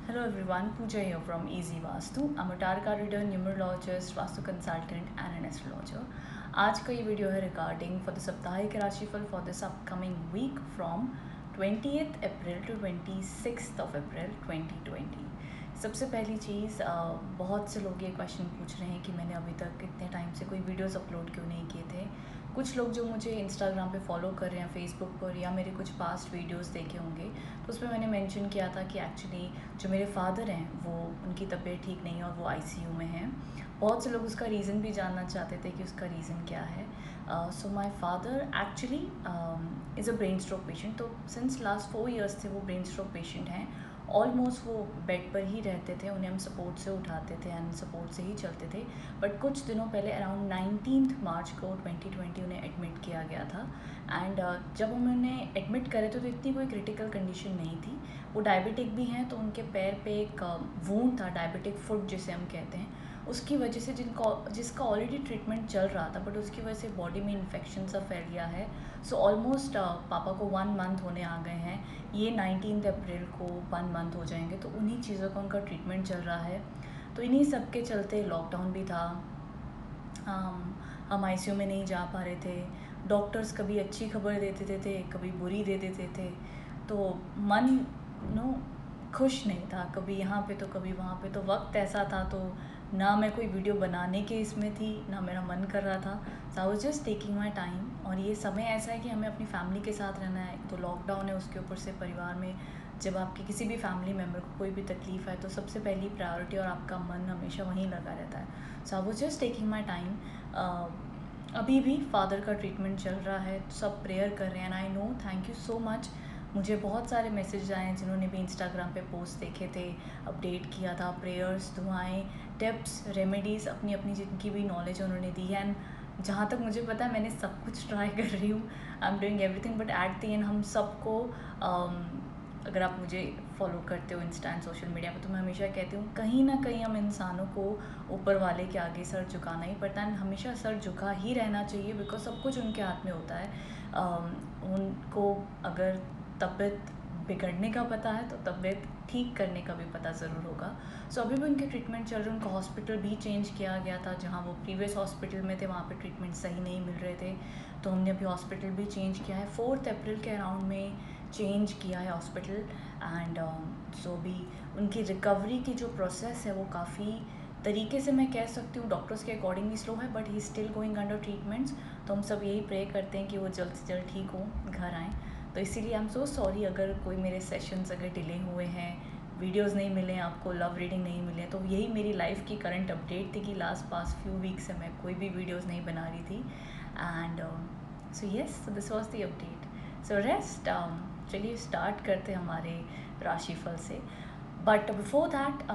Hello everyone, Pooja here from Easy Vastu. I'm a tarot card reader, numerologist, vastu consultant and an astrologer. आज का ये video है regarding for the साप्ताहिक राशिफल for this upcoming week from 20th April to 26th of April 2020. सबसे पहली चीज़, बहुत से लोग ये क्वेश्चन पूछ रहे हैं कि मैंने अभी तक इतने टाइम से कोई वीडियोस अपलोड क्यों नहीं किए थे। कुछ लोग जो मुझे इंस्टाग्राम पे फॉलो कर रहे हैं, फेसबुक पर, या मेरे कुछ पास्ट वीडियोस देखे होंगे, तो उसमें मैंने मेंशन किया था कि एक्चुअली जो मेरे फादर हैं वो उनकी तबीयत ठीक नहीं है और वो आईसीयू में हैं। बहुत से लोग उसका रीज़न भी जानना चाहते थे कि उसका रीज़न क्या है। So my father actually is a brain stroke patient. तो सिंस लास्ट 4 ईयर्स से वो ब्रेन स्ट्रोक पेशेंट हैं। ऑलमोस्ट वो बेड पर ही रहते थे, उन्हें हम सपोर्ट से उठाते थे एंड सपोर्ट से ही चलते थे। बट कुछ दिनों पहले अराउंड 19 मार्च को 2020 उन्हें एडमिट किया गया था। एंड जब हम उन्हें एडमिट करे थे तो इतनी कोई क्रिटिकल कंडीशन नहीं थी। वो डायबिटिक भी हैं, तो उनके पैर पे एक वूंड था, डायबिटिक फुट जिसे हम कहते हैं, उसकी वजह से जिसका ऑलरेडी ट्रीटमेंट चल रहा था, बट उसकी वजह से बॉडी में इन्फेक्शन सा फैल गया है। सो ऑलमोस्ट पापा को 1 मंथ होने आ गए हैं। ये 19 अप्रैल को 1 मंथ हो जाएंगे, तो उन्हीं चीज़ों का उनका ट्रीटमेंट चल रहा है। तो इन्हीं सब के चलते लॉकडाउन भी था, हम आईसीयू में नहीं जा पा रहे थे। डॉक्टर्स कभी अच्छी खबर दे देते थे, कभी बुरी दे देते थे, तो मन नो खुश नहीं था, कभी यहाँ पे तो कभी वहाँ पे। तो वक्त ऐसा था, तो ना मैं कोई वीडियो बनाने के इसमें थी, ना मेरा मन कर रहा था। So I was just taking my time. और ये समय ऐसा है कि हमें अपनी फैमिली के साथ रहना है। तो लॉकडाउन है, उसके ऊपर से परिवार में जब आपके किसी भी फैमिली मेम्बर को कोई भी तकलीफ़ है, तो सबसे पहली प्रायोरिटी और आपका मन हमेशा वहीं लगा रहता है। So I was just taking my time. अभी भी फादर का ट्रीटमेंट चल रहा है, सब प्रेयर कर रहे हैं। And I know, thank you so much. मुझे बहुत सारे मैसेज आए हैं जिन्होंने भी इंस्टाग्राम पे पोस्ट देखे थे, अपडेट किया था, प्रेयर्स, दुआएं, टिप्स, रेमेडीज़, अपनी अपनी जिनकी भी नॉलेज उन्होंने दी है। एंड जहाँ तक मुझे पता है मैंने सब कुछ ट्राई कर रही हूँ, I am doing everything. But at the end हम सबको, अगर आप मुझे फॉलो करते हो इंस्टा एंड सोशल मीडिया पर, तो मैं हमेशा कहती हूँ कहीं ना कहीं हम इंसानों को ऊपर वाले के आगे सर झुकाना ही पड़ता है। हमेशा सर झुका ही रहना चाहिए, बिकॉज सब कुछ उनके हाथ में होता है। उनको अगर तबीयत बिगड़ने का पता है, तो तबीयत ठीक करने का भी पता ज़रूर होगा। सो अभी भी उनके ट्रीटमेंट चल रहे हैं। उनका हॉस्पिटल भी चेंज किया गया था, जहाँ वो प्रीवियस हॉस्पिटल में थे वहाँ पे ट्रीटमेंट सही नहीं मिल रहे थे, तो हमने अभी हॉस्पिटल भी चेंज किया है। 4 अप्रैल के अराउंड में चेंज किया है हॉस्पिटल। एंड सो भी उनकी रिकवरी की जो प्रोसेस है वो काफ़ी तरीके से, मैं कह सकती हूँ, डॉक्टर्स के अकॉर्डिंगली स्लो है, but he still going under treatments. तो हम सब यही प्रे करते हैं कि वो जल्द से जल्द ठीक हो, घर आएँ। तो इसीलिए आई एम सो सॉरी अगर कोई मेरे सेशंस अगर डिले हुए हैं, वीडियोस नहीं मिले हैं आपको, लव रीडिंग नहीं मिले। तो यही मेरी लाइफ की करंट अपडेट थी कि लास्ट पास फ्यू वीक्स से मैं कोई भी वीडियोस नहीं बना रही थी। And so yes, so this was the update. So rest, चलिए स्टार्ट करते हैं हमारे राशिफल से। But before that,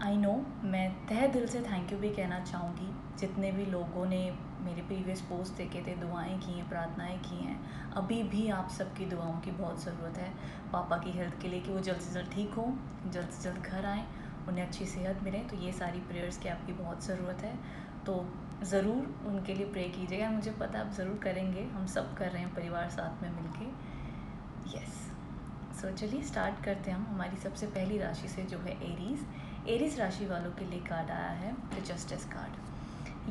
I know, मैं तहे दिल से थैंक यू भी कहना चाहूँगी जितने भी लोगों ने मेरे प्रीवियस पोस्ट देखे थे, दुआएं की हैं, प्रार्थनाएं की हैं। अभी भी आप सबकी दुआओं की बहुत ज़रूरत है पापा की हेल्थ के लिए, कि वो जल्द से जल्द ठीक हों, जल्द से जल्द घर आएँ, उन्हें अच्छी सेहत मिले। तो ये सारी प्रेयर्स की आपकी बहुत ज़रूरत है, तो ज़रूर उनके लिए प्रे कीजिएगा। मुझे पता है आप ज़रूर करेंगे, हम सब कर रहे हैं परिवार साथ में मिल के। यस, सो चलिए स्टार्ट करते हैं हम हमारी सबसे पहली राशि से, जो है एरीज़। एरीज़ राशि वालों के लिए कार्ड आया है द जस्टिस कार्ड।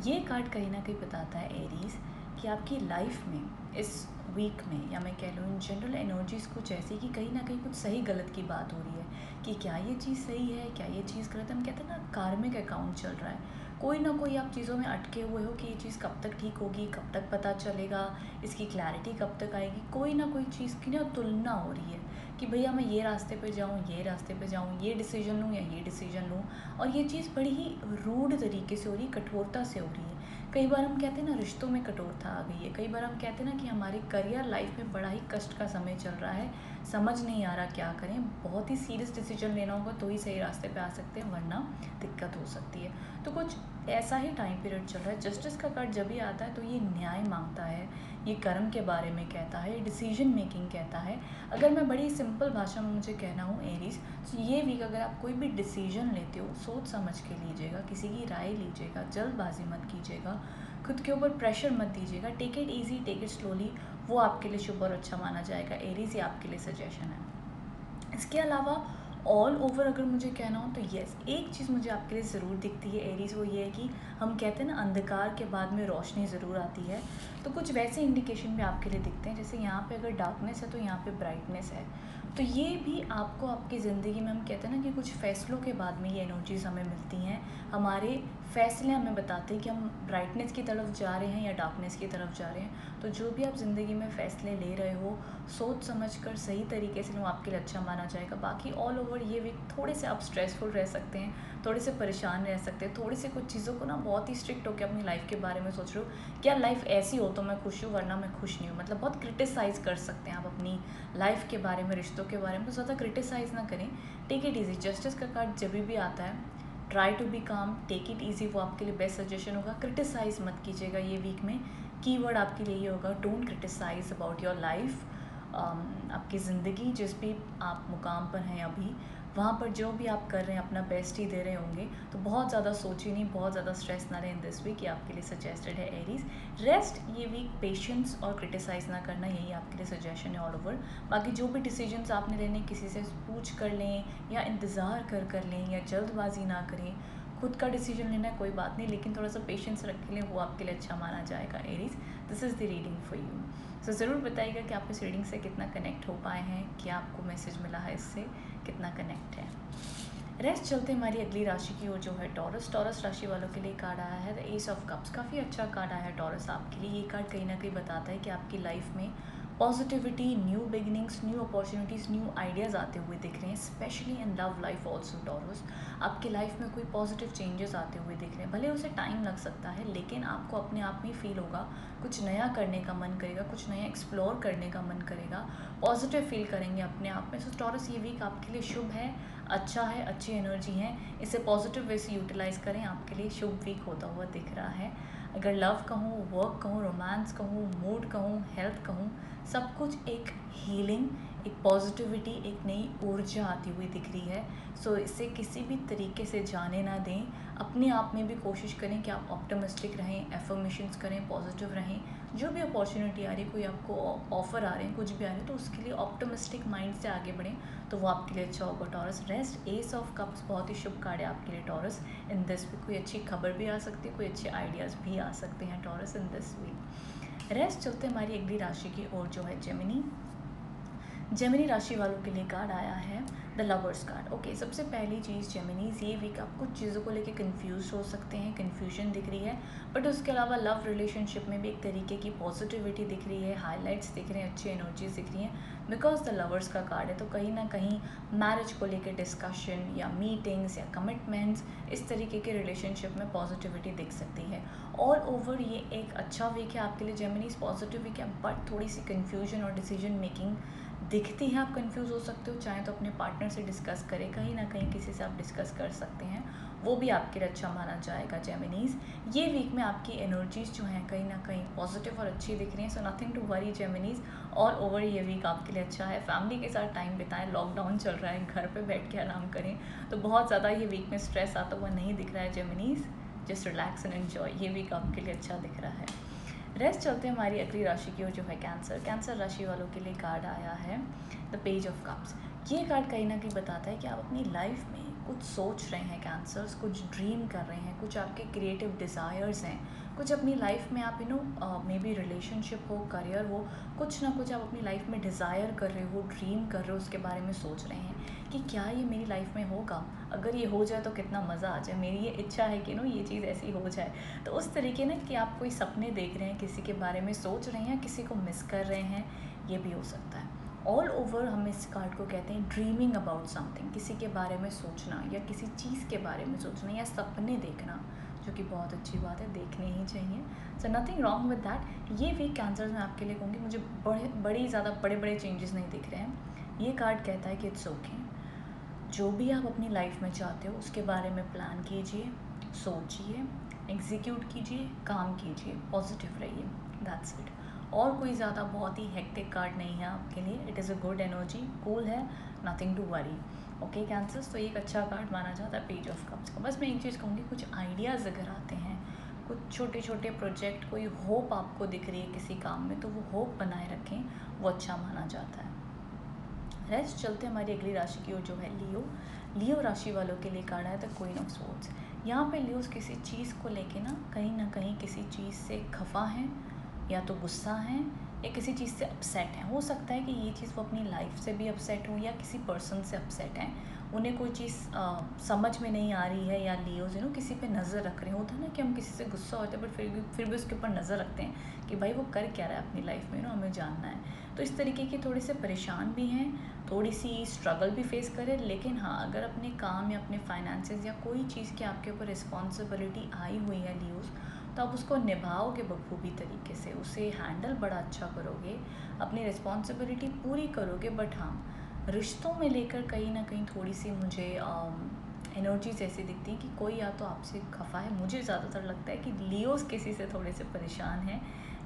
ये कार्ड कहीं ना कहीं बताता है एरीज़ कि आपकी लाइफ में इस वीक में, या मैं कह लूँ इन जनरल एनर्जीज़ कुछ ऐसी कि कहीं ना कहीं कुछ सही गलत की बात हो रही है, कि क्या ये चीज़ सही है, क्या ये चीज़ गलत है। हम कहते हैं ना, कार्मिक अकाउंट चल रहा है। कोई ना कोई आप चीज़ों में अटके हुए हो कि ये चीज़ कब तक ठीक होगी, कब तक पता चलेगा, इसकी क्लैरिटी कब तक आएगी। कोई ना कोई चीज़ की ना तुलना हो रही है कि भैया मैं ये रास्ते पे जाऊँ, ये रास्ते पे जाऊँ, ये डिसीजन लूँ या ये डिसीजन लूँ। और ये चीज़ बड़ी ही रूड तरीके से हो रही है, कठोरता से हो रही है। कई बार हम कहते हैं ना, रिश्तों में कठोरता आ गई है। कई बार हम कहते हैं ना कि हमारे करियर लाइफ में बड़ा ही कष्ट का समय चल रहा है, समझ नहीं आ रहा क्या करें। बहुत ही सीरियस डिसीजन लेना होगा तो ही सही रास्ते पे आ सकते हैं, वरना दिक्कत हो सकती है। तो कुछ ऐसा ही टाइम पीरियड चल रहा है। जस्टिस का कार्ड जब भी आता है तो ये न्याय मांगता है, ये कर्म के बारे में कहता है, डिसीजन मेकिंग कहता है। अगर मैं बड़ी सिंपल भाषा में मुझे कहना हूँ एरीज, तो ये वीक अगर आप कोई भी डिसीजन लेते हो, सोच समझ के लीजिएगा, किसी की राय लीजिएगा, जल्दबाजी मत कीजिएगा, खुद के ऊपर प्रेशर मत दीजिएगा, take it easy, take it slowly. वो आपके लिए शुभ और अच्छा माना जाएगा एरीज, ये आपके लिए सजेशन है। इसके अलावा ऑल ओवर अगर मुझे कहना हो तो येस, एक चीज़ मुझे आपके लिए ज़रूर दिखती है एरीज़, वो ये है कि हम कहते हैं ना अंधकार के बाद में रोशनी ज़रूर आती है। तो कुछ वैसे इंडिकेशन भी आपके लिए दिखते हैं, जैसे यहाँ पे अगर डार्कनेस है तो यहाँ पे ब्राइटनेस है। तो ये भी आपको आपकी ज़िंदगी में, हम कहते हैं ना कि कुछ फ़ैसलों के बाद में ये एनर्जीज़ हमें मिलती हैं। हमारे फ़ैसले हमें बताते हैं कि हम ब्राइटनेस की तरफ जा रहे हैं या डार्कनेस की तरफ जा रहे हैं। तो जो भी आप ज़िंदगी में फ़ैसले ले रहे हो, सोच समझ कर सही तरीके से, वो आपके लिए अच्छा माना जाएगा। बाकी ऑल ओवर ये वीक थोड़े से आप स्ट्रेसफुल रह सकते हैं, थोड़े से परेशान रह सकते हैं, थोड़ी सी कुछ चीज़ों को ना बहुत ही स्ट्रिक्ट होकर अपनी लाइफ के बारे में सोच रहे हो, क्या लाइफ ऐसी हो तो मैं खुश हूँ वरना मैं खुश नहीं हूँ। मतलब बहुत क्रिटिसाइज़ कर सकते हैं आप अपनी लाइफ के बारे में, रिश्तों के बारे में। तो ज़्यादा क्रिटिसाइज़ ना करें, टेक इट ईजी। जस्टिस का कार्ड जब भी आता है, ट्राई टू बी काम, टेक इट ईजी, वो आपके लिए बेस्ट सजेशन होगा। क्रिटिसाइज़ मत कीजिएगा ये वीक में। कीवर्ड आपके लिए ये होगा, don't criticise about your life. आपकी ज़िंदगी जिस भी आप मुकाम पर हैं अभी, वहाँ पर जो भी आप कर रहे हैं अपना बेस्ट ही दे रहे होंगे। तो बहुत ज़्यादा सोचिए नहीं, बहुत ज़्यादा स्ट्रेस ना लें दिस वीक, ये आपके लिए सजेस्टेड है एरीज। रेस्ट ये वीक पेशेंस और क्रिटिसाइज़ ना करना, यही आपके लिए सजेशन है ऑल ओवर। बाकी जो भी डिसीजंस आपने लेने, किसी से पूछ कर लें या इंतज़ार कर लें या जल्दबाजी ना करें। खुद का डिसीजन लेना है कोई बात नहीं, लेकिन थोड़ा सा पेशेंस रख लें, वो आपके लिए अच्छा माना जाएगा Aries. This is the reading for you. So ज़रूर बताइएगा कि आप इस रीडिंग से कितना कनेक्ट हो पाए हैं, क्या आपको मैसेज मिला है इससे, कितना कनेक्ट है। रेस्ट चलते हमारी अगली राशि की ओर, जो है टॉरस। टॉरस राशि वालों के लिए कार्ड आया है द एस ऑफ कप्स। काफ़ी अच्छा कार्ड आया है टॉरस आपके लिए। ये कार्ड कहीं ना कहीं बताता है कि आपकी लाइफ में positivity, new beginnings, new opportunities, new ideas आते हुए दिख रहे हैं, specially in love life also taurus. आपकी लाइफ में कोई पॉजिटिव चेंजेस आते हुए दिख रहे हैं, भले उसे टाइम लग सकता है, लेकिन आपको अपने आप में फील होगा, कुछ नया करने का मन करेगा, कुछ नया एक्सप्लोर करने का मन करेगा, पॉजिटिव फील करेंगे अपने आप में। सो टॉरस ये वीक आपके लिए शुभ है, अच्छा है, अच्छी एनर्जी है, इसे पॉजिटिव वे से यूटिलाइज़ करें, आपके लिए शुभ वीक होता हुआ दिख रहा है। अगर लव कहूँ, वर्क कहूँ, रोमांस कहूँ, मूड कहूँ, हेल्थ कहूँ, सब कुछ एक हीलिंग, एक पॉजिटिविटी, एक नई ऊर्जा आती हुई दिख रही है। सो इसे किसी भी तरीके से जाने ना दें, अपने आप में भी कोशिश करें कि आप ऑप्टिमिस्टिक रहें, एफर्मेशंस करें, पॉजिटिव रहें। जो भी अपॉर्चुनिटी आ रही है, कोई आपको ऑफर आ रहे हैं, कुछ भी आ रहे हैं, तो उसके लिए ऑप्टिमिस्टिक माइंड से आगे बढ़ें, तो वो आपके लिए अच्छा होगा taurus. Rest S of cups बहुत ही शुभ कार्ड है आपके लिए टॉरस। इन दिस वीक कोई अच्छी खबर भी आ सकती है, कोई अच्छे आइडियाज़ भी आ सकते हैं Taurus in this week. Rest चलते हमारी अगली राशि की ओर, जो है जेमिनी। जेमिनी राशि वालों के लिए कार्ड आया है द लवर्स कार्ड। ओके, सबसे पहली चीज़ जेमिनीज, ये वीक आप कुछ चीज़ों को लेके कंफ्यूज हो सकते हैं, कन्फ्यूजन दिख रही है, बट उसके अलावा लव रिलेशनशिप में भी एक तरीके की पॉजिटिविटी दिख रही है, हाईलाइट्स दिख रहे हैं, अच्छी एनर्जीज दिख रही हैं, बिकॉज द लवर्स का कार्ड है। तो कहीं ना कहीं मैरिज को लेकर डिस्कशन या मीटिंग्स या कमिटमेंट्स, इस तरीके के रिलेशनशिप में पॉजिटिविटी दिख सकती है। ऑल ओवर ये एक अच्छा वीक है आपके लिए जेमिनीज, पॉजिटिव वीक है, बट थोड़ी सी कन्फ्यूजन और डिसीजन मेकिंग दिखती है, आप कंफ्यूज हो सकते हो। चाहे तो अपने पार्टनर से डिस्कस करें, कहीं ना कहीं किसी से आप डिस्कस कर सकते हैं, वो भी आपके लिए अच्छा माना जाएगा जेमिनीज। ये वीक में आपकी एनर्जीज जो हैं कहीं ना कहीं पॉजिटिव और अच्छी दिख रही हैं, so nothing to worry Geminis. All over ये वीक आपके लिए अच्छा है। फैमिली के साथ टाइम बिताएं, लॉकडाउन चल रहा है, घर पर बैठ के आराम करें, तो बहुत ज़्यादा ये वीक में स्ट्रेस आता हुआ नहीं दिख रहा है जेमिनीज। जस्ट रिलैक्स एंड एन्जॉय, ये वीक आपके लिए अच्छा दिख रहा है। रेस्ट चलते हैं हमारी अगली राशि की ओर, जो है कैंसर। कैंसर राशि वालों के लिए कार्ड आया है द पेज ऑफ कप्स। ये कार्ड कहीं ना कहीं बताता है कि आप अपनी लाइफ में कुछ सोच रहे हैं कैंसर्स, कुछ ड्रीम कर रहे हैं, कुछ आपके क्रिएटिव डिज़ायर्स हैं, कुछ अपनी लाइफ में आप मे बी रिलेशनशिप हो, करियर हो, कुछ ना कुछ आप अपनी लाइफ में डिज़ायर कर रहे हो, ड्रीम कर रहे हो, उसके बारे में सोच रहे हैं कि क्या ये मेरी लाइफ में होगा, अगर ये हो जाए तो कितना मज़ा आ जाए, मेरी ये इच्छा है कि ये चीज़ ऐसी हो जाए। तो उस तरीके ना कि आप कोई सपने देख रहे हैं, किसी के बारे में सोच रहे हैं, किसी को मिस कर रहे हैं, ये भी हो सकता है। ऑल ओवर हम इस कार्ड को कहते हैं ड्रीमिंग अबाउट समथिंग, किसी के बारे में सोचना या किसी चीज़ के बारे में सोचना या सपने देखना, जो कि बहुत अच्छी बात है, देखने ही चाहिए। So nothing wrong with that. ये वीक कैंसर में आपके लिए कहूँगी, मुझे बड़ी ज़्यादा बड़े चेंजेस नहीं दिख रहे हैं। ये कार्ड कहता है कि इट्स ओके, जो भी आप अपनी लाइफ में चाहते हो उसके बारे में प्लान कीजिए, सोचिए, एग्जीक्यूट कीजिए, काम कीजिए, पॉजिटिव रहिए, दैट्स इट। और कोई ज़्यादा बहुत ही हेक्टिक कार्ड नहीं है आपके लिए। It is a good energy, cool है, nothing to worry. Okay cancers, तो एक अच्छा कार्ड माना जाता है पेज ऑफ कप्स का। बस मैं एक चीज़ कहूँगी, कुछ आइडियाज़ अगर आते हैं, कुछ छोटे छोटे प्रोजेक्ट, कोई होप आपको दिख रही है किसी काम में, तो वो होप बनाए रखें, वो अच्छा माना जाता है। रेस्ट चलते हमारी अगली राशि की ओर जो है लियो। लियो राशि वालों के लिए कार्ड है द क्वीन ऑफ स्वॉर्ड्स। यहाँ पे लियोस किसी चीज़ को लेके ना कहीं किसी चीज़ से खफा हैं, या तो गुस्सा हैं, या किसी चीज़ से अपसेट हैं। हो सकता है कि ये चीज़ वो अपनी लाइफ से भी अपसेट हो, या किसी पर्सन से अपसेट हैं, उन्हें कोई चीज़ समझ में नहीं आ रही है, या लियोज किसी पे नज़र रख रहे हैं। होता है ना कि हम किसी से गुस्सा होते हैं बट फिर भी उसके ऊपर नज़र रखते हैं कि भाई वो कर क्या रहा है अपनी लाइफ में, हमें जानना है। तो इस तरीके के थोड़े से परेशान भी हैं, थोड़ी सी स्ट्रगल भी फेस करें, लेकिन हाँ अगर अपने काम या अपने फाइनेंसेस या कोई चीज़ की आपके ऊपर रिस्पॉन्सिबिलिटी आई हुई है लियोज, तो आप उसको निभाओगे बखूबी तरीके से, उसे हैंडल बड़ा अच्छा करोगे, अपनी रिस्पॉन्सिबिलिटी पूरी करोगे। बट हाँ रिश्तों में लेकर कहीं ना कहीं थोड़ी सी मुझे एनर्जीज ऐसी दिखती है कि कोई या तो आपसे खफा है। मुझे ज़्यादातर लगता है कि लियोस किसी से थोड़े से परेशान हैं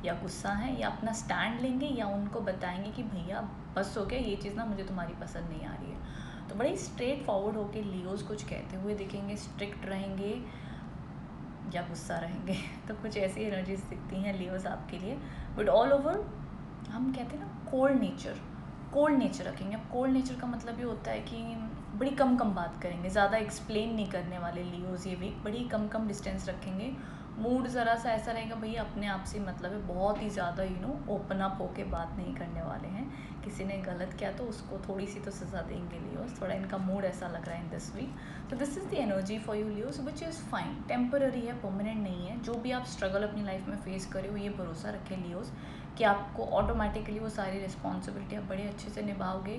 या गुस्सा हैं, या अपना स्टैंड लेंगे, या उनको बताएंगे कि भैया बस हो गया, ये चीज़ ना मुझे तुम्हारी पसंद नहीं आ रही है। तो बड़े स्ट्रेट फॉरवर्ड होकर लियोस कुछ कहते हुए दिखेंगे, स्ट्रिक्ट रहेंगे या गुस्सा रहेंगे। तो कुछ ऐसी एनर्जीज दिखती हैं लियोस आपके लिए। बट ऑल ओवर हम कहते हैं ना कोल्ड नेचर रखेंगे। अब कोल्ड नेचर का मतलब ये होता है कि बड़ी कम बात करेंगे, ज़्यादा एक्सप्लेन नहीं करने वाले लियोज ये वीक, बड़ी कम डिस्टेंस रखेंगे। मूड ज़रा सा ऐसा रहेगा भैया अपने आप से मतलब है, बहुत ही ज़्यादा ओपन अप होके बात नहीं करने वाले हैं। किसी ने गलत किया तो उसको थोड़ी सी तो सज़ा देंगे लियोस, थोड़ा इनका मूड ऐसा लग रहा है इन दिस वीक। तो this is the energy for you Leos which is fine, temporary है, परमानेंट नहीं है। जो भी आप स्ट्रगल अपनी लाइफ में फेस करे हो, ये भरोसा रखें लियोस कि आपको ऑटोमेटिकली वो सारी रिस्पॉन्सिबिलिटी आप बड़े अच्छे से निभाओगे।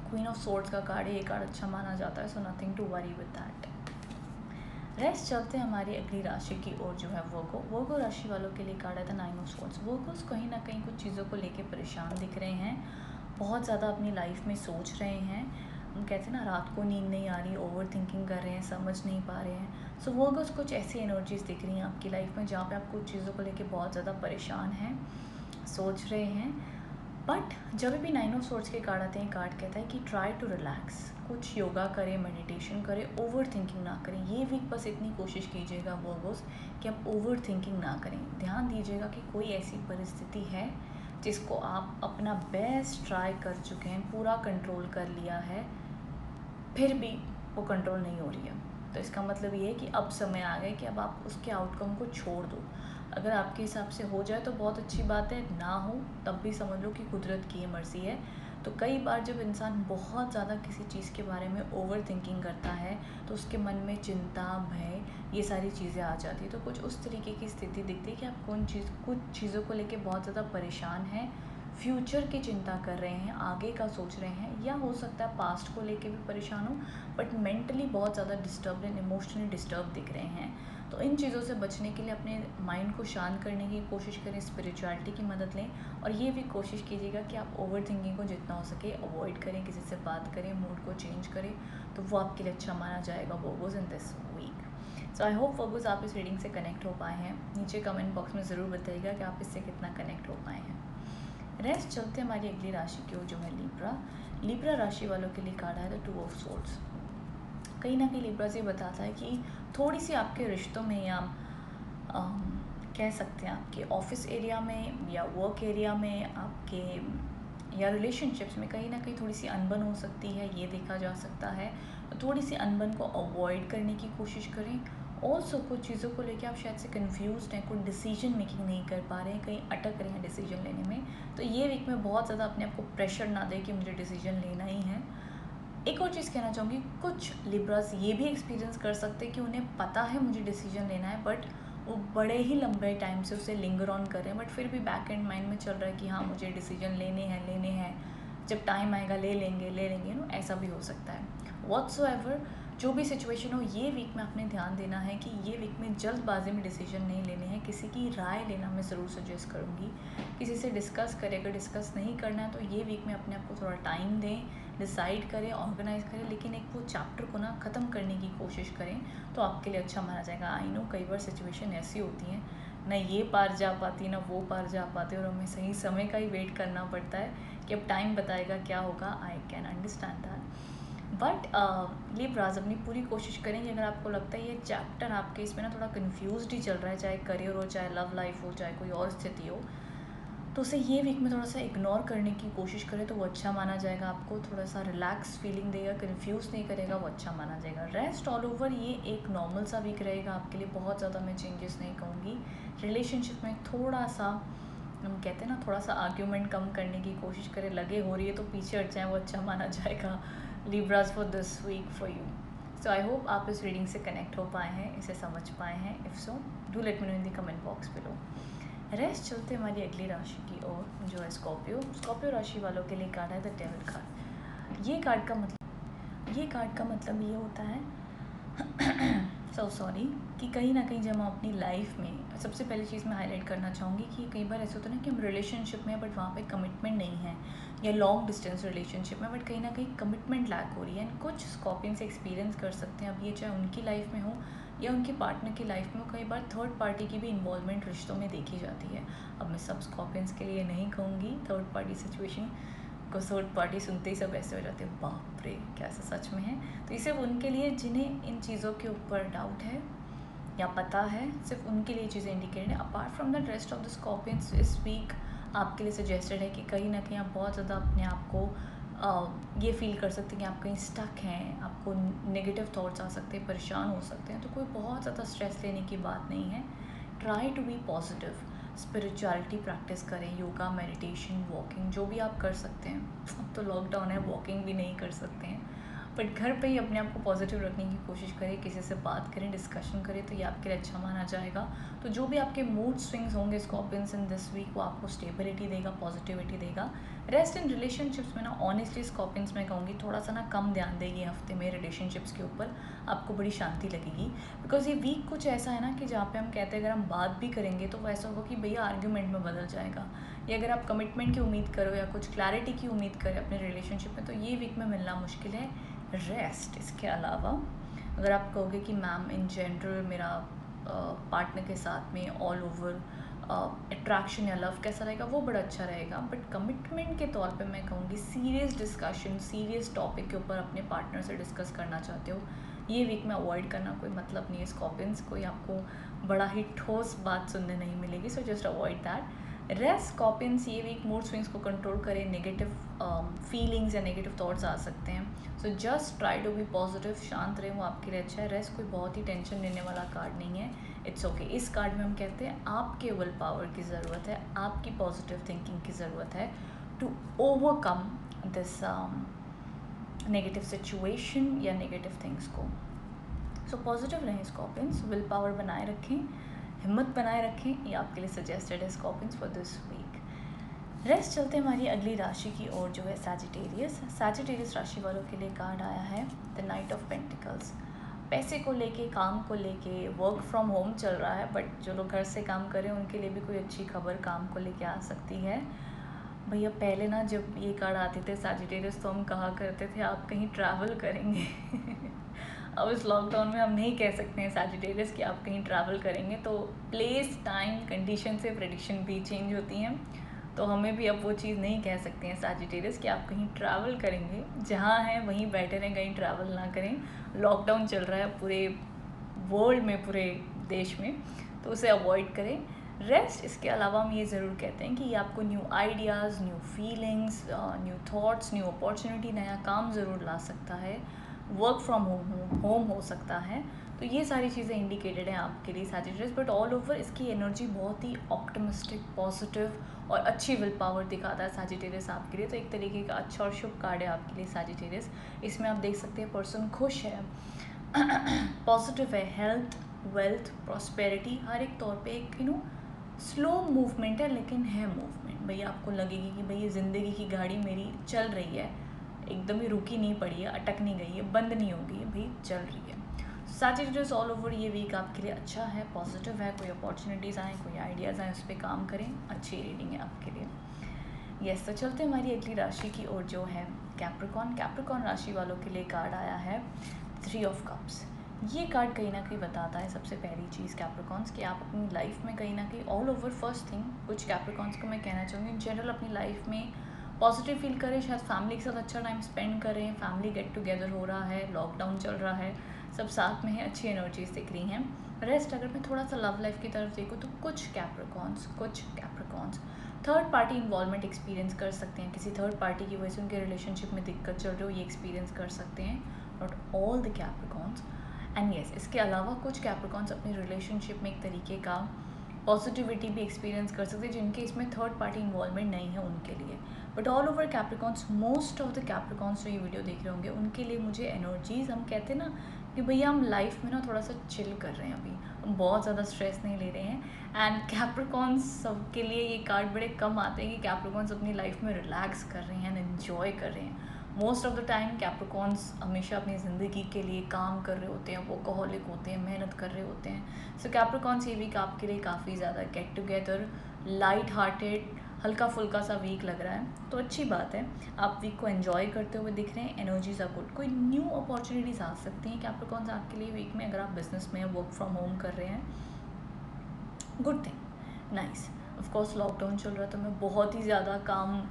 क्वीन ऑफ सोर्ड्स का कार्ड है, ये कार्ड अच्छा माना जाता है, so nothing to worry with that. Rest चलते हैं हमारी अगली राशि की ओर जो है वर्गो राशि वालों के लिए कार्ड है the nine of swords. Virgo's कहीं ना कहीं कुछ चीज़ों को लेके परेशान दिख रहे हैं, बहुत ज़्यादा अपनी लाइफ में सोच रहे हैं। हम कहते हैं ना रात को नींद नहीं आ रही, ओवर थिंकिंग कर रहे हैं, समझ नहीं पा रहे हैं। सो वर्गोस कुछ ऐसी एनर्जीज दिख रही हैं आपकी लाइफ में जहाँ पे आप कुछ चीज़ों को लेके बहुत ज़्यादा परेशान हैं, सोच रहे हैं। बट जब भी नाइन ऑफ सोर्ड्स के कार्ड आते हैं, कार्ड कहता है कि ट्राई टू रिलैक्स, कुछ योगा करें, मेडिटेशन करें, ओवर थिंकिंग ना करें। ये वीक बस इतनी कोशिश कीजिएगा वर्गोस कि आप ओवर थिंकिंग ना करें। ध्यान दीजिएगा कि कोई ऐसी परिस्थिति है जिसको आप अपना बेस्ट ट्राई कर चुके हैं, पूरा कंट्रोल कर लिया है, फिर भी वो कंट्रोल नहीं हो रही है। तो इसका मतलब ये है कि अब समय आ गया कि अब आप उसके आउटकम को छोड़ दो। अगर आपके हिसाब से हो जाए तो बहुत अच्छी बात है, ना हो तब भी समझ लो कि कुदरत की ये मर्ज़ी है। तो कई बार जब इंसान बहुत ज़्यादा किसी चीज़ के बारे में ओवर थिंकिंग करता है तो उसके मन में चिंता, भय, ये सारी चीज़ें आ जाती है। तो कुछ उस तरीके की स्थिति दिखती है कि आप कुछ चीज़ों को लेके बहुत ज़्यादा परेशान हैं, फ्यूचर की चिंता कर रहे हैं, आगे का सोच रहे हैं, या हो सकता है पास्ट को लेके भी परेशान हो, बट मेंटली बहुत ज़्यादा डिस्टर्ब एंड इमोशनली डिस्टर्ब दिख रहे हैं। तो इन चीज़ों से बचने के लिए अपने माइंड को शांत करने की कोशिश करें, स्पिरिचुअलिटी की मदद लें, और ये भी कोशिश कीजिएगा कि आप ओवर थिंकिंग को जितना हो सके अवॉइड करें, किसी से बात करें, मूड को चेंज करें, तो वो आपके लिए अच्छा माना जाएगा Virgos in this week. So I hope Virgos आप इस रीडिंग से कनेक्ट हो पाए हैं। नीचे कमेंट बॉक्स में ज़रूर बताइएगा कि आप इससे कितना कनेक्ट हो पाए हैं। रेस्ट चलते हमारी अगली राशि की ओर जो है लिब्रा राशि वालों के लिए कार्ड है द टू ऑफ सोर्ड्स। कहीं ना कहीं लिब्रा ये बताता है कि थोड़ी सी आपके रिश्तों में, या कह सकते हैं आपके ऑफिस एरिया में या वर्क एरिया में, आपके या रिलेशनशिप्स में कहीं ना कहीं थोड़ी सी अनबन हो सकती है, ये देखा जा सकता है। थोड़ी सी अनबन को अवॉइड करने की कोशिश करें। ऑल्सो कुछ चीज़ों को लेकर आप शायद से कन्फ्यूज़ हैं, कुछ डिसीजन मेकिंग नहीं कर पा रहे हैं, कहीं अटक रहे हैं डिसीजन लेने में। तो ये वीक में बहुत ज़्यादा अपने आप को प्रेशर ना दें कि मुझे डिसीजन लेना ही है। एक और चीज़ कहना चाहूँगी, कुछ लिब्रास ये भी एक्सपीरियंस कर सकते हैं कि उन्हें पता है मुझे डिसीजन लेना है, बट वो बड़े ही लंबे टाइम से उसे लिंगर ऑन कर रहे हैं, बट फिर भी बैक एंड माइंड में चल रहा है कि हाँ मुझे डिसीजन लेने हैं, जब टाइम आएगा ले लेंगे ऐसा भी हो सकता है। व्हाट्सोएवर जो भी सिचुएशन हो, ये वीक में आपने ध्यान देना है कि ये वीक में जल्दबाजी में डिसीजन नहीं लेने हैं, किसी की राय लेना मैं ज़रूर सजेस्ट करूँगी। किसी से डिस्कस करें, अगर डिस्कस नहीं करना है तो ये वीक में अपने आप को थोड़ा टाइम दें, डिसाइड करें, ऑर्गेनाइज करें, लेकिन एक वो चैप्टर को ना ख़त्म करने की कोशिश करें, तो आपके लिए अच्छा माना जाएगा। आई नो कई बार सिचुएशन ऐसी होती हैं, ना ये पार जा पाती ना वो पार जा पाते, और हमें सही समय का ही वेट करना पड़ता है कि अब टाइम बताएगा क्या होगा। I can understand that, but Libras अपनी पूरी कोशिश करेंगे। अगर आपको लगता है ये चैप्टर आपके इसमें ना थोड़ा कन्फ्यूज्ड ही चल रहा है, चाहे करियर हो, चाहे लव लाइफ हो, चाहे कोई और स्थिति हो, तो उसे ये वीक में थोड़ा सा इग्नोर करने की कोशिश करें तो वो अच्छा माना जाएगा। आपको थोड़ा सा रिलैक्स फीलिंग देगा, कंफ्यूज नहीं करेगा, वो अच्छा माना जाएगा। रेस्ट ऑल ओवर ये एक नॉर्मल सा वीक रहेगा आपके लिए, बहुत ज़्यादा मैं चेंजेस नहीं कहूँगी। रिलेशनशिप में थोड़ा सा, हम कहते हैं ना, थोड़ा सा आर्ग्यूमेंट कम करने की कोशिश करें, लगे हो रही है तो पीछे हट जाए, वो अच्छा माना जाएगा। Libras for this week for you. So I hope आप इस रीडिंग से कनेक्ट हो पाए हैं, इसे समझ पाए हैं। If so do let me know in the comment box below. Rest चलते हमारी अगली राशि की ओर, जो है स्कॉर्पियो राशि वालों के लिए कार्ड है द डेविल कार्ड। ये कार्ड का मतलब ये होता है सो सॉरी, कि कहीं ना कहीं जब हम अपनी लाइफ में, सबसे पहली चीज़ मैं हाईलाइट करना चाहूँगी कि कई बार ऐसा होता है ना कि हम रिलेशनशिप में बट वहाँ पे कमिटमेंट नहीं है, या लॉन्ग डिस्टेंस रिलेशनशिप में बट कहीं ना कहीं कमिटमेंट लैक हो रही है। एंड कुछ स्कॉर्पियन से एक्सपीरियंस कर सकते हैं, अब ये चाहे उनकी लाइफ में हो या उनके पार्टनर की लाइफ में हो, कई बार थर्ड पार्टी की भी इन्वॉल्वमेंट रिश्तों में देखी जाती है। अब मैं सब स्कॉर्पियंस के लिए नहीं कहूँगी, थर्ड पार्टी सिचुएशन को थर्ड पार्टी सुनते ही सब ऐसे हो जाते हैं, बाप रे क्या ऐसा सच में है। तो ये सिर्फ उनके लिए जिन्हें इन चीज़ों के ऊपर डाउट है या पता है, सिर्फ उनके लिए चीज़ें इंडिकेटेड है। Apart from the rest of the Scorpions इस वीक आपके लिए सजेस्टेड है कि कहीं ना कहीं आप बहुत ज़्यादा अपने आप को ये फील कर सकते हैं कि आप कहीं स्टक हैं, आपको नेगेटिव थॉट्स आ सकते हैं, परेशान हो सकते हैं। तो कोई बहुत ज़्यादा स्ट्रेस लेने की बात नहीं है। Try to be positive, spirituality practice करें, योगा, मेडिटेशन, वॉकिंग, जो भी आप कर सकते हैं। अब तो लॉकडाउन है, वॉकिंग भी नहीं कर सकते हैं, बट घर पे ही अपने आप को पॉजिटिव रखने की कोशिश करें, किसी से बात करें, डिस्कशन करें, तो ये आपके लिए अच्छा माना जाएगा। तो जो भी आपके मूड स्विंग्स होंगे स्कॉर्पियंस इन दिस वीक, वो आपको स्टेबिलिटी देगा, पॉजिटिविटी देगा। रेस्ट इन रिलेशनशिप्स में ना, ऑनेस्टली स्कॉर्पियंस में कहूँगी थोड़ा सा ना कम ध्यान देगी हफ्ते में रिलेशनशिप्स के ऊपर, आपको बड़ी शांति लगेगी। बिकॉज ये वीक कुछ ऐसा है ना कि जहाँ पे हम कहते हैं अगर हम बात भी करेंगे तो वो ऐसा होगा कि भैया आर्ग्यूमेंट में बदल जाएगा, या अगर आप कमिटमेंट की उम्मीद करो या कुछ क्लैरिटी की उम्मीद करें अपने रिलेशनशिप में, तो ये वीक में मिलना मुश्किल है। रेस्ट, इसके अलावा अगर आप कहोगे कि मैम इन जनरल मेरा पार्टनर के साथ में ऑल ओवर अट्रैक्शन या लव कैसा रहेगा, वो बड़ा अच्छा रहेगा। बट कमिटमेंट के तौर पे मैं कहूँगी सीरियस डिस्कशन, सीरियस टॉपिक के ऊपर अपने पार्टनर से डिस्कस करना चाहते हो, ये वीक में अवॉइड करना कोई मतलब नहीं है स्कॉर्पियंस। कोई आपको बड़ा ही ठोस बात सुनने नहीं मिलेगी, so just avoid that. Rest Scorpions ये वीक मूड स्विंग्स को कंट्रोल करें, नेगेटिव फीलिंग्स या नेगेटिव थॉट्स आ सकते हैं, so just try to be positive, शांत रहें, वो आपके लिए अच्छा है। रेस्ट कोई बहुत ही टेंशन लेने वाला कार्ड नहीं है, इट्स ओके। इस कार्ड में हम कहते हैं आपके विल पावर की ज़रूरत है, आपकी पॉजिटिव थिंकिंग की ज़रूरत है to overcome this negative situation या नेगेटिव थिंग्स को। सो पॉजिटिव रहें स्कॉर्पियंस, विल पावर बनाए रखें, हिम्मत बनाए रखें, ये आपके लिए सजेस्टेड है Scorpions for this week. Rest चलते हमारी अगली राशि की ओर, जो है सैजिटेरियस राशि वालों के लिए कार्ड आया है द नाइट ऑफ पेंटिकल्स। पैसे को लेके, काम को लेके, वर्क फ्रॉम होम चल रहा है, बट जो लोग घर से काम करें उनके लिए भी कोई अच्छी खबर काम को लेके आ सकती है। भैया पहले ना जब ये कार्ड आते थे सैजिटेरियस, तो हम कहा करते थे आप कहीं ट्रैवल करेंगे अब इस लॉकडाउन में हम नहीं कह सकते हैं सैजिटेरियस कि आप कहीं ट्रैवल करेंगे, तो प्लेस, टाइम, कंडीशन से प्रेडिक्शन भी चेंज होती हैं, तो हमें भी अब वो चीज़ नहीं कह सकते हैं सैजिटेरियस कि आप कहीं ट्रैवल करेंगे। जहाँ हैं वहीं बैठे रहें, कहीं ट्रैवल ना करें। लॉकडाउन चल रहा है पूरे वर्ल्ड में, पूरे देश में, तो उसे अवॉइड करें। रेस्ट, इसके अलावा हम ये ज़रूर कहते हैं कि ये आपको new ideas, new feelings, new thoughts, new opportunity, नया काम ज़रूर ला सकता है। वर्क फ्रॉम होम हो सकता है, तो ये सारी चीज़ें इंडिकेटेड हैं आपके लिए सैजिटेरियस। बट ऑल ओवर इसकी एनर्जी बहुत ही ऑप्टिमिस्टिक, पॉजिटिव और अच्छी विल पावर दिखाता है सैजिटेरियस आपके लिए। तो एक तरीके का अच्छा और शुभ कार्ड है आपके लिए सैजिटेरियस। इसमें आप देख सकते हैं पर्सन खुश है, पॉजिटिव है, हेल्थ, वेल्थ, प्रॉस्पेरिटी, हर एक तौर पे एक स्लो मूवमेंट है, लेकिन है मूवमेंट। भैया आपको लगेगी कि भैया ज़िंदगी की गाड़ी मेरी चल रही है, एकदम ही रुकी नहीं पड़ी है, अटक नहीं गई है, बंद नहीं हो गई है, भाई चल रही है। सैजिटेरियस ऑल ओवर ये वीक आपके लिए अच्छा है, पॉजिटिव है, कोई अपॉर्चुनिटीज़ आएँ, कोई आइडियाज़ आएँ, उस पर काम करें, अच्छी रीडिंग है आपके लिए। यस, तो चलते हमारी अगली राशि की ओर, जो है कैप्रिकॉर्न राशि वालों के लिए कार्ड आया है 3 ऑफ कप्स। ये कार्ड कहीं ना कहीं बताता है, सबसे पहली चीज़ कैप्रिकॉर्न्स, कि आप अपनी लाइफ में कहीं ना कहीं ऑल ओवर, फर्स्ट थिंग कुछ कैप्रिकॉर्न्स को मैं कहना चाहूँगी इन जनरल अपनी लाइफ में पॉजिटिव फील करें, शायद फैमिली के साथ अच्छा टाइम स्पेंड करें, फैमिली गेट टुगेदर हो रहा है, लॉकडाउन चल रहा है, सब साथ में है, अच्छी एनर्जीज दिख रही हैं। रेस्ट, अगर मैं थोड़ा सा लव लाइफ की तरफ देखूँ तो कुछ Capricorns, third party involvement experience कर सकते हैं, किसी थर्ड पार्टी की वजह से उनके रिलेशनशिप में दिक्कत चल रही हो, ये एक्सपीरियंस कर सकते हैं, not all the Capricorns. And yes, इसके अलावा कुछ कैप्रिकॉन्स अपनी रिलेशनशिप में एक तरीके का पॉजिटिविटी भी एक्सपीरियंस कर सकते हैं जिनके इसमें थर्ड पार्टी इन्वॉल्वमेंट नहीं है उनके लिए। But all over Capricorns, most of the Capricorns जो ये वीडियो देख रहे होंगे उनके लिए मुझे एनर्जीज, हम कहते हैं ना कि भैया हम लाइफ में ना थोड़ा सा चिल कर रहे हैं, अभी हम बहुत ज़्यादा स्ट्रेस नहीं ले रहे हैं। एंड कैप्रिकॉन्स सबके लिए ये कार्ड बड़े कम आते हैं कि कैप्रिकॉन्स अपनी लाइफ में रिलैक्स कर रहे हैं एंड एन्जॉय कर रहे हैं। Most of the time Capricorns हमेशा अपनी ज़िंदगी के लिए काम कर रहे होते हैं, वर्कहॉलिक होते हैं, मेहनत कर रहे होते हैं। सो कैप्रिकॉन्स ये वीक आपके लिए काफ़ी ज़्यादा गेट टुगेदर, लाइट हार्टेड, हल्का फुल्का सा वीक लग रहा है, तो अच्छी बात है। आप वीक को एंजॉय करते हुए दिख रहे हैं, एनर्जीज आर गुड। कोई न्यू अपॉर्चुनिटीज़ आ सकती हैं कैप्रिकॉन्स आपके लिए वीक में, अगर आप बिजनेस में वर्क फ्रॉम होम कर रहे हैं, good thing, nice. Of course lockdown चल रहा है तो मैं बहुत ही ज़्यादा काम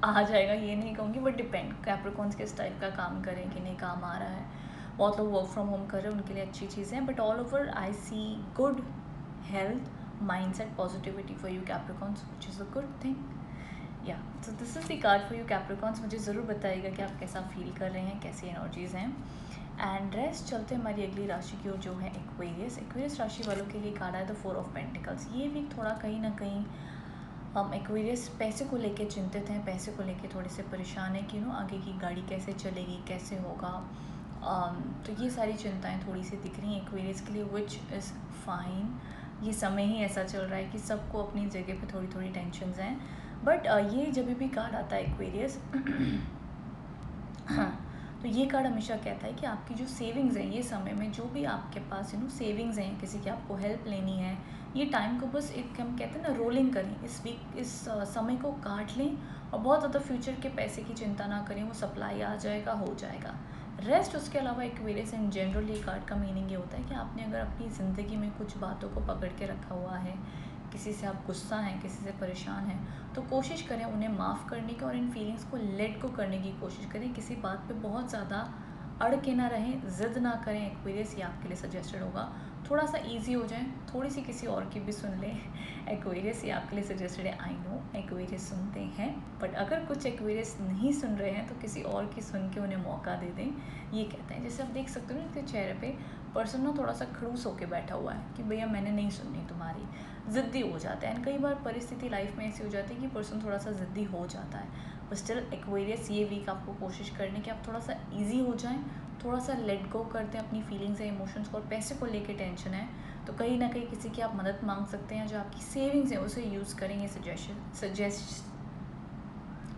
आ जाएगा ये नहीं कहूँगी, बट डिपेंड कैप्रिकॉन्स किस टाइप का काम करें कि नहीं काम आ रहा है। बहुत लोग वर्क फ्रॉम होम कर रहे हैं, उनके लिए अच्छी चीज़ें हैं, but all over I see good health, mindset, positivity for you Capricorns, which is a good thing. Yeah, so this is the card for you Capricorns. मुझे ज़रूर बताइएगा कि आप कैसा फील कर रहे हैं, कैसी एनर्जीज हैं। एंड रेस्ट चलते हैं हमारी अगली राशि की ओर जो है एक्वेरियस। एक्वेरियस राशि वालों के लिए कार्ड है द 4 ऑफ पेंटिकल्स। ये वीक थोड़ा कहीं ना कहीं हम एक्वेरियस पैसे को लेके चिंतित हैं, पैसे को लेके थोड़े से परेशान हैं कि आगे की गाड़ी कैसे चलेगी, कैसे होगा। तो ये सारी चिंताएं थोड़ी सी दिख रही हैं एक्वेरियस के लिए, विच इज़ फाइन। ये समय ही ऐसा चल रहा है कि सबको अपनी जगह पे थोड़ी थोड़ी टेंशन्स हैं। बट ये जब भी कार्ड आता है एक्वेरियस हाँ, तो ये कार्ड हमेशा कहता है कि आपकी जो सेविंग्स हैं ये समय में, जो भी आपके पास सेविंग्स हैं, किसी की आपको हेल्प लेनी है, ये टाइम को बस एक हम कहते हैं ना रोलिंग करें, इस वीक इस समय को काट लें और बहुत ज़्यादा फ्यूचर के पैसे की चिंता ना करें, वो सप्लाई आ जाएगा, हो जाएगा। रेस्ट उसके अलावा एक्वेरियस इन जनरल ये कार्ड का मीनिंग ये होता है कि आपने अगर अपनी ज़िंदगी में कुछ बातों को पकड़ के रखा हुआ है, किसी से आप गुस्सा हैं, किसी से परेशान हैं, तो कोशिश करें उन्हें माफ़ करने की और इन फीलिंग्स को लेट को करने की कोशिश करें। किसी बात पे बहुत ज़्यादा अड़ के ना रहें, ज़िद ना करें। एक्वेरियस ये आपके लिए सजेस्टेड होगा। थोड़ा सा इजी हो जाए, थोड़ी सी किसी और की भी सुन लें। एक्वेरियस ये आपके लिए सजेस्टेड है। आई नो एक्वेरियस सुनते हैं, बट अगर कुछ एक्वेरियस नहीं सुन रहे हैं तो किसी और की सुन के उन्हें मौका दे दें, ये कहते हैं। जैसे आप देख सकते हो ना इनके चेहरे पे पर्सन ना थोड़ा सा खड़ूस होकर बैठा हुआ है कि भैया मैंने नहीं सुननी तुम्हारी, ज़िद्दी हो जाता है। एंड कई बार परिस्थिति लाइफ में ऐसी हो जाती है कि पर्सन थोड़ा सा ज़िद्दी हो जाता है। बट स्टिल एक्वेरियस ये वीक आपको कोशिश करने की आप थोड़ा सा ईजी हो जाएँ, थोड़ा सा लेट गो करते हैं अपनी फीलिंग्स या इमोशंस को। और पैसे को लेके टेंशन है तो कहीं ना कहीं किसी की आप मदद मांग सकते हैं, जो आपकी सेविंग्स है उसे यूज़ करें। ये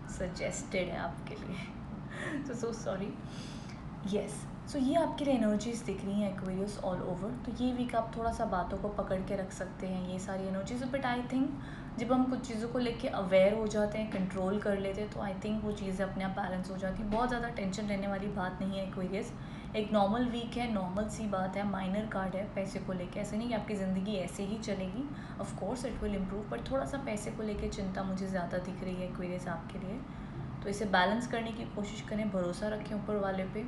सजेस्टेड है आपके लिए। So sorry. यस, सो ये आपके लिए एनर्जीज दिख रही हैं एक्वेरियस ऑल ओवर। तो ये वीक आप थोड़ा सा बातों को पकड़ के रख सकते हैं, ये सारी एनर्जीज। बट आई थिंक जब हम कुछ चीज़ों को लेके अवेयर हो जाते हैं, कंट्रोल कर लेते हैं, तो आई थिंक वो चीज़ें अपने आप बैलेंस हो जाती है। बहुत ज़्यादा टेंशन रहने वाली बात नहीं है एक्वेरियस। एक नॉर्मल वीक है, नॉर्मल सी बात है, माइनर कार्ड है पैसे को लेके। ऐसे नहीं कि आपकी ज़िंदगी ऐसे ही चलेगी, of course it will improve, but थोड़ा सा पैसे को लेके चिंता मुझे ज़्यादा दिख रही है एक्वेरियस आपके लिए। तो इसे बैलेंस करने की कोशिश करें, भरोसा रखें ऊपर वाले पे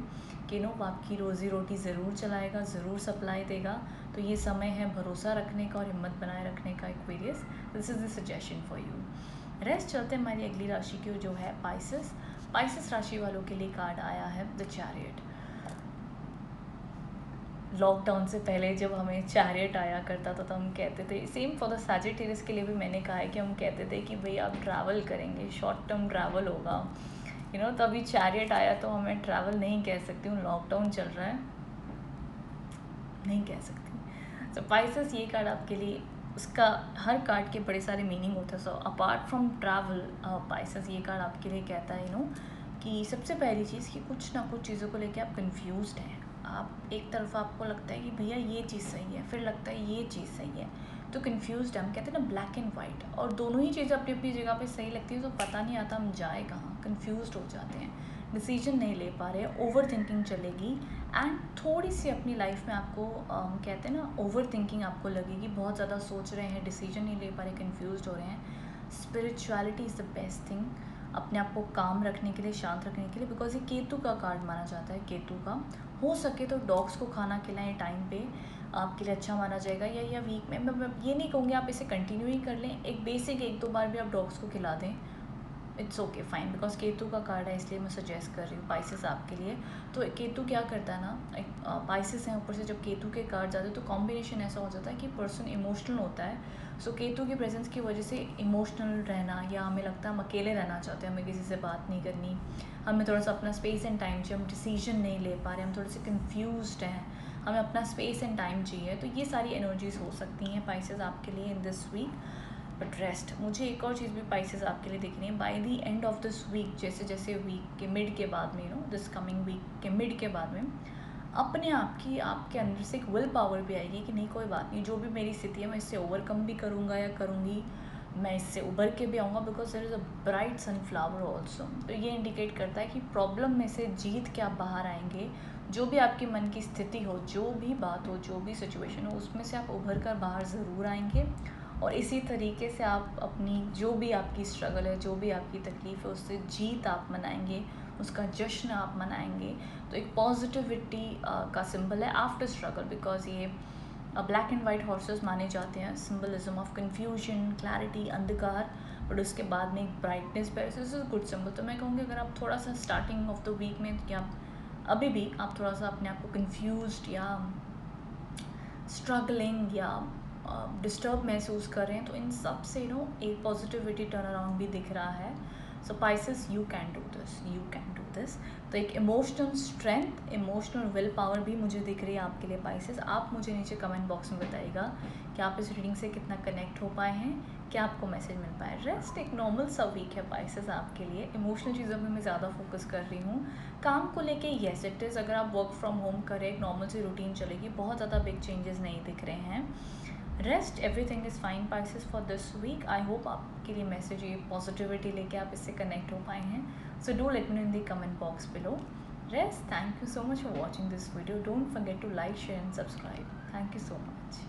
कि वो आपकी रोज़ी रोटी ज़रूर चलाएगा, ज़रूर सप्लाई देगा। तो ये समय है भरोसा रखने का और हिम्मत बनाए रखने का Aquarius. This is the suggestion for you. Rest चलते हैं हमारी अगली राशि की जो है पाइसेस। पाइसेस राशि वालों के लिए कार्ड आया है द चैरियट। लॉकडाउन से पहले जब हमें चैरियट आया करता था तो हम कहते थे, सेम फॉर द सैजिटेरियस के लिए भी मैंने कहा है कि हम कहते थे कि भाई आप ट्रैवल करेंगे, शॉर्ट टर्म ट्रैवल होगा, तो अभी चैरियट आया तो हमें ट्रैवल नहीं कह सकती हूँ, लॉकडाउन चल रहा है, नहीं कह सकती। सो पाइसेस ये कार्ड आपके लिए, उसका हर कार्ड के बड़े सारे मीनिंग होते हैं। So apart from travel, Pisces ये कार्ड आपके लिए कहता है कि सबसे पहली चीज़ कि कुछ ना कुछ चीज़ों को लेके आप कंफ्यूज्ड हैं। आप एक तरफ आपको लगता है कि भैया ये चीज़ सही है, फिर लगता है ये चीज़ सही है, तो कंफ्यूज्ड है। हम कहते हैं ना ब्लैक एंड वाइट, और दोनों ही चीज़ें अपनी अपनी जगह पे सही लगती है, तो पता नहीं आता हम जाए कहाँ, कंफ्यूज्ड हो जाते हैं, डिसीजन नहीं ले पा रहे, ओवर थिंकिंग चलेगी। एंड थोड़ी सी अपनी लाइफ में आपको कहते हैं ना ओवर थिंकिंग आपको लगेगी, बहुत ज़्यादा सोच रहे हैं, डिसीजन नहीं ले पा रहे, कन्फ्यूज हो रहे हैं। Spirituality is the best thing. अपने आप को काम रखने के लिए, शांत रखने के लिए, बिकॉज ये केतु का कार्ड माना जाता है। केतु का हो सके तो डॉग्स को खाना खिलाएं टाइम पे, आपके लिए अच्छा माना जाएगा। या वीक में मैं ये नहीं कहूँगी आप इसे कंटिन्यू ही कर लें, एक बेसिक 1-2 बार भी आप डॉग्स को खिला दें, it's okay fine, because Ketu का कार्ड है इसलिए मैं सजेस्ट कर रही हूँ पाइसेस आपके लिए। तो केतु क्या करता है ना, एक पाइसेस हैं ऊपर से, जब केतु के कार्ड जाते हैं तो कॉम्बिनेशन ऐसा हो जाता है कि पर्सन इमोशनल होता है। सो केतु की प्रेजेंस की वजह से इमोशनल रहना, या हमें लगता है हम अकेले रहना चाहते हैं, हमें किसी से बात नहीं करनी, हमें थोड़ा सा अपना स्पेस एंड टाइम चाहिए, हम डिसीजन नहीं ले पा रहे, हम थोड़े से कन्फ्यूज्ड हैं, हमें अपना स्पेस एंड टाइम चाहिए। तो ये सारी एनर्जीज हो सकती हैं पाइसेस आपके लिए in this week. But rest, मुझे एक और चीज़ भी पाइसेस आपके लिए दिख रही है by the end of this week, जैसे जैसे वीक के मिड के बाद में, दिस कमिंग वीक के मिड के बाद में अपने आप की, आपके अंदर से एक विल पावर भी आएगी कि नहीं कोई बात नहीं, जो भी मेरी स्थिति है मैं इससे ओवरकम भी करूँगा या करूँगी, मैं इससे उभर के भी आऊँगा, because there is a bright sunflower also. तो ये इंडिकेट करता है कि प्रॉब्लम में से जीत के आप बाहर आएंगे। जो भी आपके मन की स्थिति हो, जो भी बात हो, जो भी सिचुएशन हो, उसमें से आप उभर कर बाहर ज़रूर आएंगे। और इसी तरीके से आप अपनी जो भी आपकी स्ट्रगल है, जो भी आपकी तकलीफ़ है, उससे जीत आप मनाएंगे, उसका जश्न आप मनाएंगे। तो एक पॉजिटिविटी का सिंबल है आफ्टर स्ट्रगल, बिकॉज ये ब्लैक एंड वाइट हॉर्सेस माने जाते हैं, सिंबलिज्म ऑफ कन्फ्यूजन, क्लैरिटी, अंधकार, बट उसके बाद में एक ब्राइटनेस पे, इज गुड सिंबल। तो मैं कहूँगी अगर आप थोड़ा सा स्टार्टिंग ऑफ द वीक में, या अभी भी आप थोड़ा सा अपने आप को कन्फ्यूज्ड या स्ट्रगलिंग या डिस्टर्ब महसूस कर रहे हैं, तो इन सब से एक पॉजिटिविटी टर्न अराउंड भी दिख रहा है। So Pisces, you can do this, you can do this. तो एक emotional strength, emotional will power भी मुझे दिख रही है आपके लिए पाइसेस। आप मुझे नीचे कमेंट बॉक्स में बताइएगा कि आप इस रीडिंग से कितना कनेक्ट हो पाए हैं, क्या आपको मैसेज मिल पाए। रेस्ट एक नॉर्मल सा वीक है पाइसेस आपके लिए। इमोशनल चीज़ों में मैं ज़्यादा फोकस कर रही हूँ। काम को लेके येस इट इज़, अगर आप वर्क फ्रॉम होम करें, एक नॉर्मल सी रूटीन चलेगी, बहुत ज़्यादा बिग चेंजेस नहीं दिख रहे हैं। Rest everything is fine Pisces for this week. I hope आपके लिए मैसेज, ये पॉजिटिविटी लेके आप इससे कनेक्ट हो पाए हैं। So do let me know in the comment box below. Rest, thank you so much for watching this video. Don't forget to like, share and subscribe. Thank you so much.